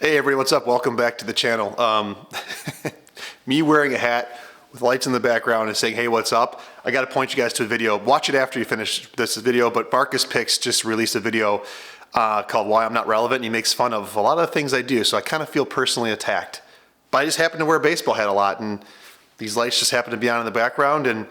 Hey everybody, what's up? Welcome back to the channel. Me wearing a hat with lights in the background and saying, hey, what's up? I got to point you guys to a video. Watch it after you finish this video, but Marcus Picks just released a video called Why I'm Not Relevant, and he makes fun of a lot of the things I do, so I kind of feel personally attacked. But I just happen to wear a baseball hat a lot, and these lights just happen to be on in the background, and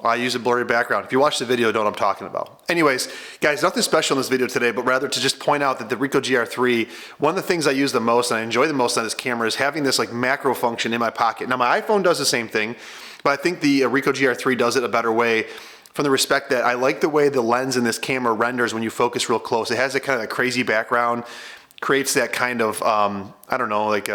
I use a blurry background. If you watch the video, you know what I'm talking about. Anyways, guys, nothing special in this video today, but rather to just point out that the Ricoh GR3, one of the things I use the most and I enjoy the most on this camera is having this like macro function in my pocket. Now my iPhone does the same thing, but I think the Ricoh GR3 does it a better way from the respect that I like the way the lens in this camera renders when you focus real close. It has that kind of crazy background, creates that kind of, I don't know, like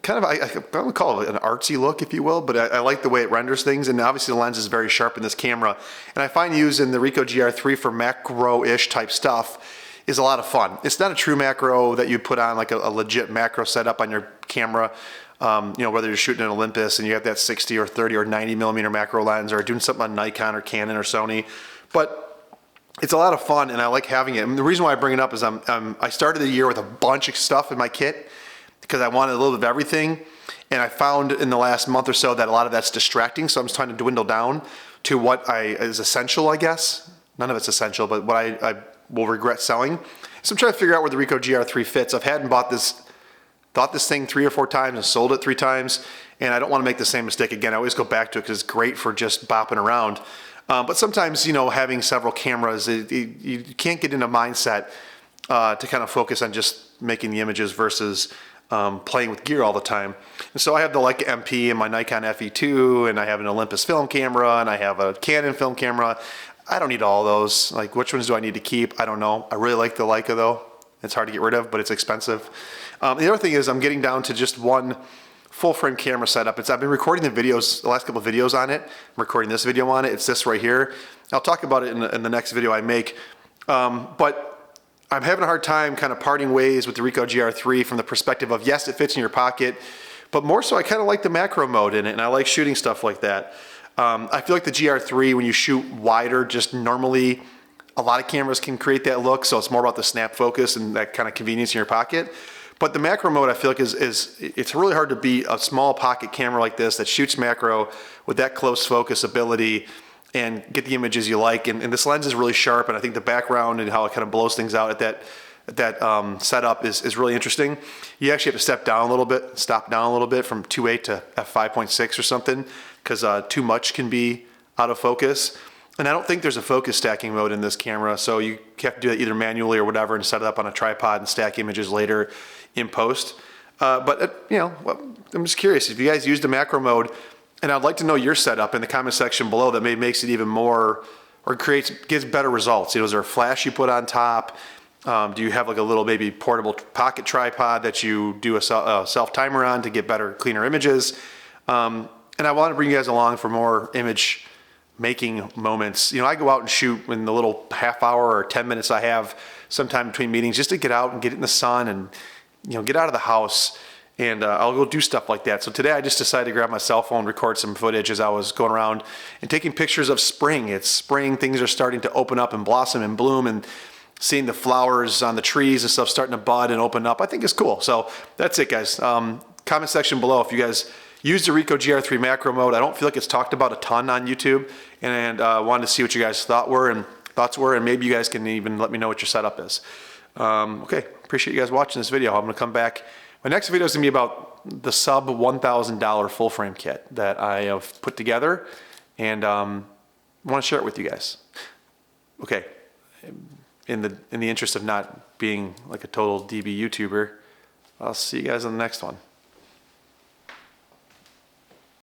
kind of, I would call it an artsy look, if you will, but I like the way it renders things, and obviously the lens is very sharp in this camera, and I find using the Ricoh GR3 for macro-ish type stuff is a lot of fun. It's not a true macro that you put on like a legit macro setup on your camera, you know, whether you're shooting an Olympus and you have that 60 or 30 or 90 millimeter macro lens, or doing something on Nikon or Canon or Sony, but it's a lot of fun and I like having it. And the reason why I bring it up is I started the year with a bunch of stuff in my kit, because I wanted a little bit of everything, and I found in the last month or so that a lot of that's distracting, so I'm just trying to dwindle down to what is essential, I guess. None of it's essential, but what I will regret selling. So I'm trying to figure out where the Ricoh GR3 fits. I've had and thought this thing 3 or 4 times and sold it 3 times, and I don't want to make the same mistake again. I always go back to it because it's great for just bopping around. But sometimes, you know, having several cameras, you can't get in a mindset to kind of focus on just making the images versus playing with gear all the time. And so I have the Leica MP and my Nikon FE2, and I have an Olympus film camera, and I have a Canon film camera. I don't need all those. Like, which ones do I need to keep? I don't know. I really like the Leica though. It's hard to get rid of, but it's expensive. The other thing is I'm getting down to just one full frame camera setup. I've been recording the videos, the last couple of videos on it. I'm recording this video on it. It's this right here. I'll talk about it in the next video I make. But I'm having a hard time kind of parting ways with the Ricoh GR3 from the perspective of, yes, it fits in your pocket, but more so I kind of like the macro mode in it, and I like shooting stuff like that. I feel like the GR3, when you shoot wider, just normally a lot of cameras can create that look, so it's more about the snap focus and that kind of convenience in your pocket. But the macro mode, I feel like it's really hard to beat a small pocket camera like this that shoots macro with that close focus ability and get the images you like. And this lens is really sharp, and I think the background and how it kind of blows things out at that setup is really interesting. You actually have to stop down a little bit from 2.8 to f5.6 or something, because too much can be out of focus. And I don't think there's a focus stacking mode in this camera, so you have to do it either manually or whatever and set it up on a tripod and stack images later in post. You know, I'm just curious if you guys used a macro mode, and I'd like to know your setup in the comment section below that maybe makes it even more, or gives better results. You know, is there a flash you put on top? Do you have like a little maybe portable pocket tripod that you do a self timer on to get better, cleaner images? And I want to bring you guys along for more image making moments. You know, I go out and shoot in the little half hour or 10 minutes I have sometime between meetings, just to get out and get in the sun and, you know, get out of the house. And I'll go do stuff like that. So today I just decided to grab my cell phone, record some footage as I was going around and taking pictures of spring. It's spring, things are starting to open up and blossom and bloom, and seeing the flowers on the trees and stuff starting to bud and open up, I think is cool. So that's it, guys. Comment section below if you guys use the Ricoh GR3 macro mode. I don't feel like it's talked about a ton on YouTube, and wanted to see what you guys thoughts were, and maybe you guys can even let me know what your setup is. Okay, appreciate you guys watching this video. I'm gonna come back. My next video is going to be about the sub $1,000 full frame kit that I have put together, and want to share it with you guys. Okay, in the interest of not being like a total DB YouTuber, I'll see you guys on the next one.